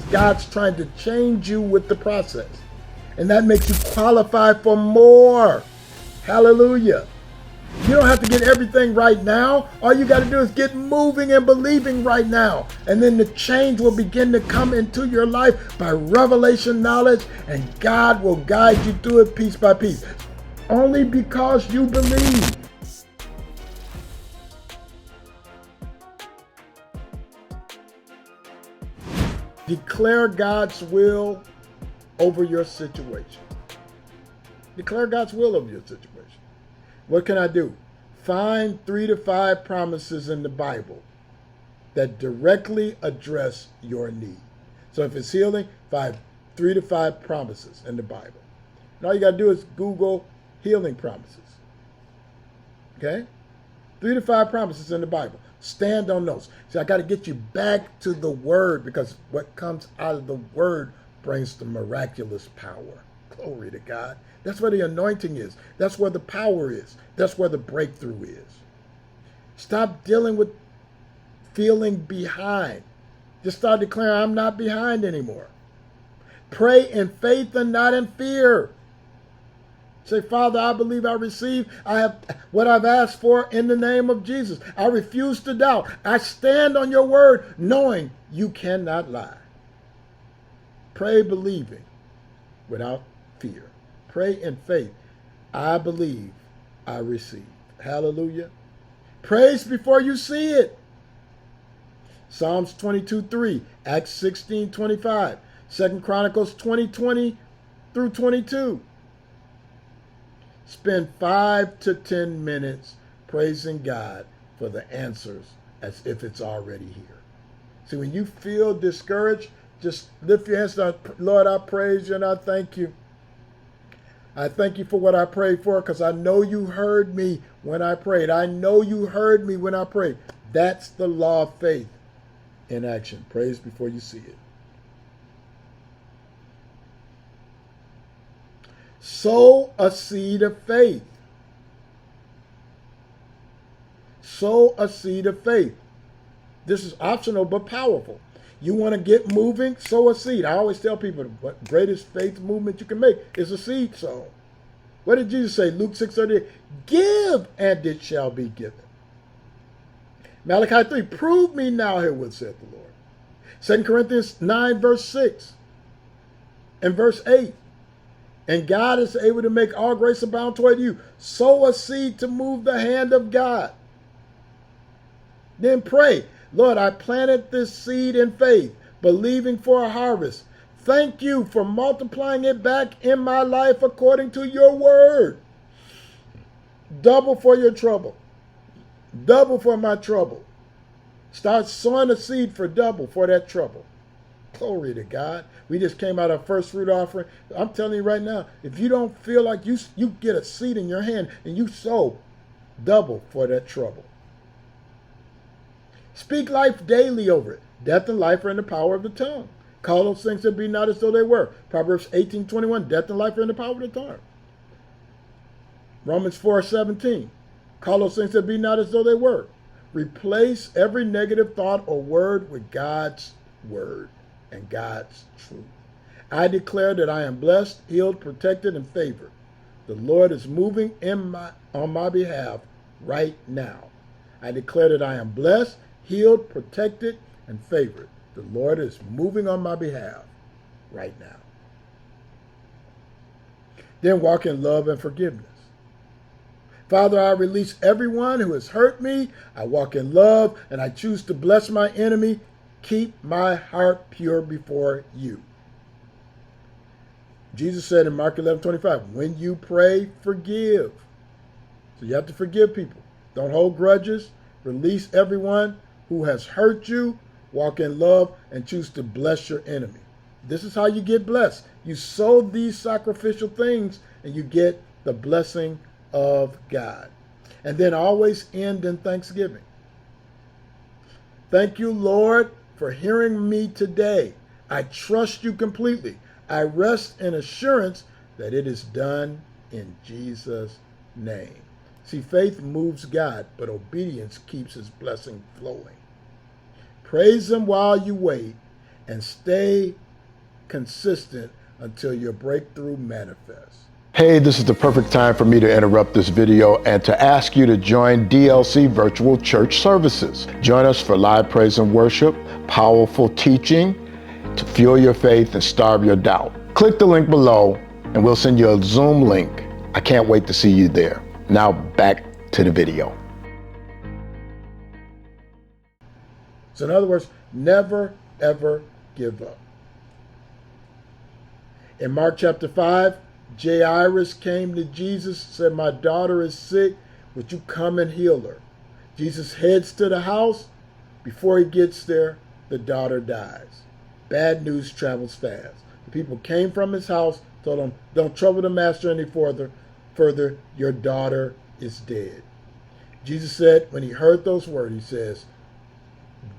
God's trying to change you with the process. And that makes you qualify for more. Hallelujah. You don't have to get everything right now. All you got to do is get moving and believing right now. And then the change will begin to come into your life by revelation knowledge, and God will guide you through it piece by piece. Only because you believe. Declare God's will over your situation. Declare God's will over your situation. What can I do? Find 3 to 5 promises in the Bible that directly address your need. So if it's healing, find 3 to 5 promises in the Bible. And all you got to do is Google healing promises. Okay? 3 to 5 promises in the Bible. Stand on those. See, I got to get you back to the Word, because what comes out of the Word brings the miraculous power. Glory to God. That's where the anointing is. That's where the power is. That's where the breakthrough is. Stop dealing with feeling behind. Just start declaring, I'm not behind anymore. Pray in faith and not in fear. Say, Father, I believe I receive. I have what I've asked for in the name of Jesus. I refuse to doubt. I stand on your word, knowing you cannot lie. Pray believing without fear. Pray in faith. I believe I receive. Hallelujah. Praise before you see it. Psalms 22:3, Acts 16:25, 2 Chronicles 20:20 through 22. Spend 5 to 10 minutes praising God for the answers as if it's already here. See, when you feel discouraged, just lift your hands up. Lord, I praise you and I thank you. I thank you for what I prayed for, because I know you heard me when I prayed. I know you heard me when I prayed. That's the law of faith in action. Praise before you see it. Sow a seed of faith. Sow a seed of faith. This is optional but powerful. You want to get moving? Sow a seed. I always tell people what greatest faith movement you can make is a seed sown. What did Jesus say? Luke 6:38. Give and it shall be given. Malachi 3. Prove me now herewith, saith the Lord. 2 Corinthians 9 verse 6 and verse 8. And God is able to make all grace abound toward you. Sow a seed to move the hand of God. Then pray, Lord, I planted this seed in faith, believing for a harvest. Thank you for multiplying it back in my life according to your word. Double for your trouble. Double for my trouble. Start sowing a seed for double for that trouble. Glory to God. We just came out of first fruit offering. I'm telling you right now, if you don't feel like you get a seed in your hand and you sow double for that trouble. Speak life daily over it. Death and life are in the power of the tongue. Call those things that be not as though they were. Proverbs 18:21. Death and life are in the power of the tongue. Romans 4:17. Call those things that be not as though they were. Replace every negative thought or word with God's word and God's truth. I declare that I am blessed, healed, protected, and favored. The Lord is moving on my behalf right now. I declare that I am blessed, healed, protected, and favored. The Lord is moving on my behalf right now. Then walk in love and forgiveness. Father, I release everyone who has hurt me. I walk in love and I choose to bless my enemy. Keep my heart pure before you. Jesus said in Mark 11:25, when you pray, forgive. So you have to forgive people. Don't hold grudges. Release everyone who has hurt you. Walk in love and choose to bless your enemy. This is how you get blessed. You sow these sacrificial things and you get the blessing of God. And then always end in thanksgiving. Thank you, Lord, for hearing me today. I trust you completely. I rest in assurance that it is done in Jesus' name. See, faith moves God, but obedience keeps his blessing flowing. Praise him while you wait, and stay consistent until your breakthrough manifests. Hey, this is the perfect time for me to interrupt this video and to ask you to join DLC Virtual Church Services. Join us for live praise and worship, powerful teaching to fuel your faith and starve your doubt. Click the link below and we'll send you a Zoom link. I can't wait to see you there. Now back to the video. So in other words, never, ever give up. In Mark chapter 5, Jairus came to Jesus, said, "My daughter is sick. Would you come and heal her?" Jesus heads to the house. Before he gets there, the daughter dies. Bad news travels fast. The people came from his house, told him, "Don't trouble the master any further. Your daughter is dead." Jesus said, when he heard those words, he says,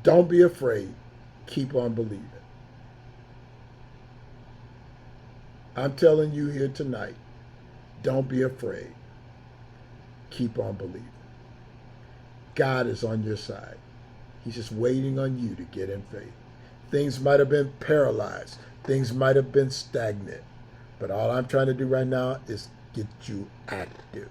"Don't be afraid. Keep on believing." I'm telling you here tonight, don't be afraid. Keep on believing. God is on your side. He's just waiting on you to get in faith. Things might have been paralyzed. Things might have been stagnant. But all I'm trying to do right now is get you active.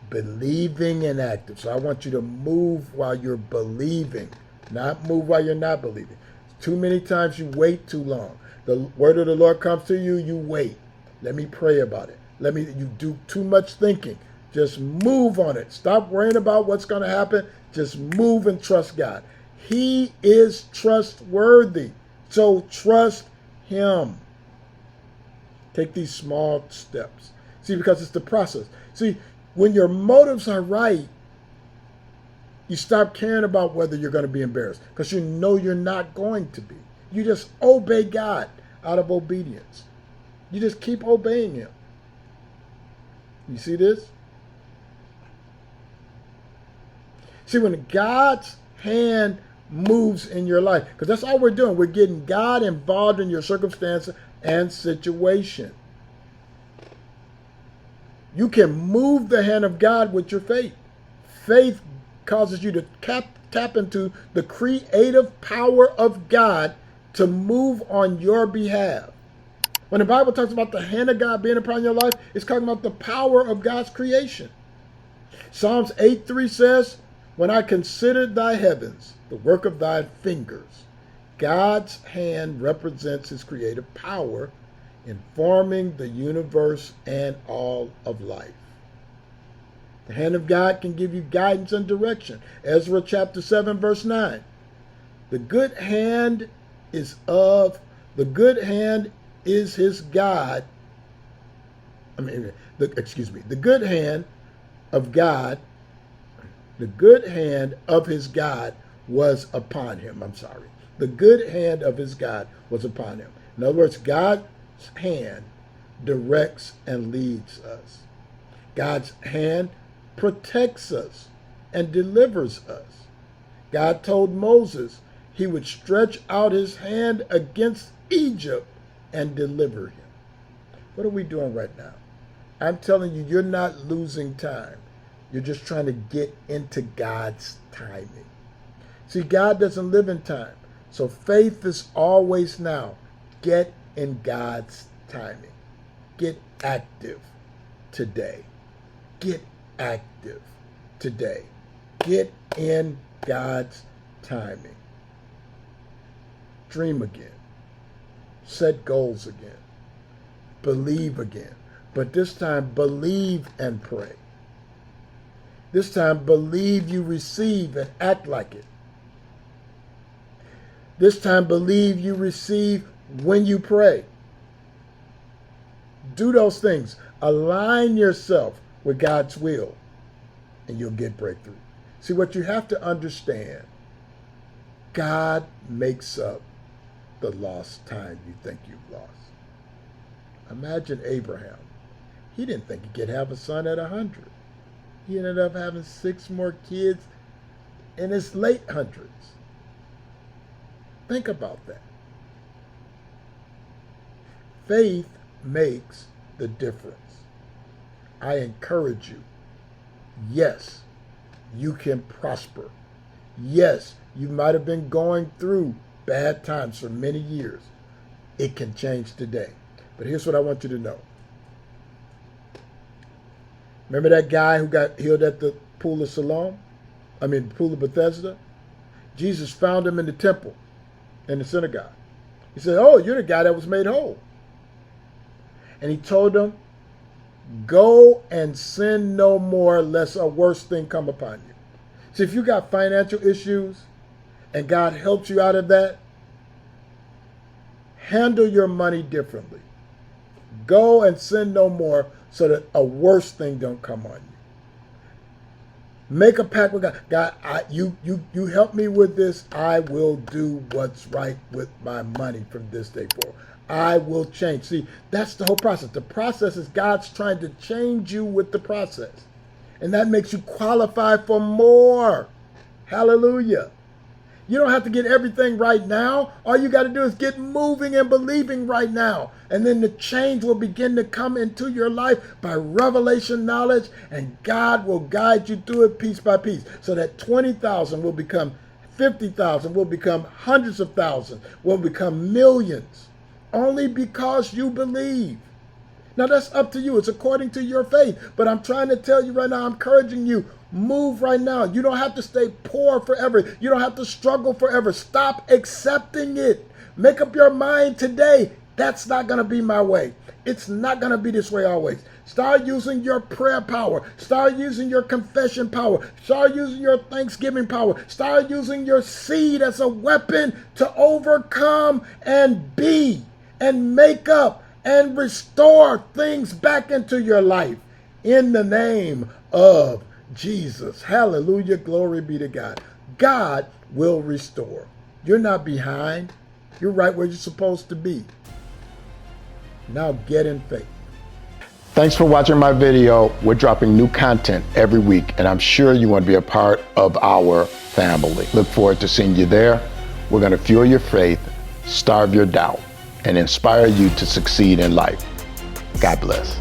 Believing and active. So I want you to move while you're believing, not move while you're not believing. Too many times you wait too long. The word of the Lord comes to you, you wait. Let me pray about it. You do too much thinking. Just move on it. Stop worrying about what's going to happen. Just move and trust God. He is trustworthy. So trust him. Take these small steps. See, because it's the process. See, when your motives are right, you stop caring about whether you're going to be embarrassed, because you know you're not going to be. You just obey God out of obedience. You just keep obeying him. You see this? See, when God's hand moves in your life, because that's all we're doing. We're getting God involved in your circumstance and situation. You can move the hand of God with your faith. Faith causes you to tap into the creative power of God to move on your behalf. When the Bible talks about the hand of God being upon your life, it's talking about the power of God's creation. Psalms 8:3 says, "When I considered thy heavens, the work of thy fingers," God's hand represents his creative power in forming the universe and all of life. The hand of God can give you guidance and direction. Ezra chapter 7, verse 9. The good hand is his God. The good hand of God, the good hand of his God was upon him. The good hand of his God was upon him. In other words, God's hand directs and leads us. God's hand protects us and delivers us. God told Moses he would stretch out his hand against Egypt and deliver him. What are we doing right now? I'm telling you, you're not losing time. You're just trying to get into God's timing. See, God doesn't live in time. So faith is always now. Get in God's timing. Get active today. Get active today. Get in God's timing. Dream again. Set goals again. Believe again. But this time, believe and pray. This time, believe you receive and act like it. This time, believe you receive when you pray. Do those things. Align yourself with God's will, and you'll get breakthrough. See, what you have to understand, God makes up the lost time you think you've lost. Imagine Abraham. He didn't think he could have a son at 100. He ended up having 6 more kids in his late hundreds. Think about that. Faith makes the difference. I encourage you. Yes, you can prosper. Yes, you might have been going through bad times for many years, it can change today. But here's what I want you to know. Remember that guy who got healed at the pool of Siloam? Pool of Bethesda? Jesus found him in the temple, in the synagogue. He said, "Oh, you're the guy that was made whole." And he told him, "Go and sin no more, lest a worse thing come upon you." See, if you got financial issues and God helps you out of that, handle your money differently. Go and sin no more so that a worse thing don't come on you. Make a pact with God. God, you help me with this. I will do what's right with my money from this day forward. I will change. See, that's the whole process. The process is God's trying to change you with the process. And that makes you qualify for more. Hallelujah. You don't have to get everything right now. All you got to do is get moving and believing right now. And then the change will begin to come into your life by revelation knowledge, and God will guide you through it piece by piece, so that 20,000 will become 50,000, will become hundreds of thousands, will become millions, only because you believe. Now that's up to you. It's according to your faith. But I'm trying to tell you right now, I'm encouraging you, move right now. You don't have to stay poor forever. You don't have to struggle forever. Stop accepting it. Make up your mind today. That's not going to be my way. It's not going to be this way always. Start using your prayer power. Start using your confession power. Start using your thanksgiving power. Start using your seed as a weapon to overcome and be and make up and restore things back into your life in the name of Jesus. Hallelujah. Glory be to God. God will restore. You're not behind. You're right where you're supposed to be. Now get in faith. Thanks for watching my video. We're dropping new content every week, and I'm sure you want to be a part of our family. Look forward to seeing you there. We're going to fuel your faith, starve your doubt, and inspire you to succeed in life. God bless.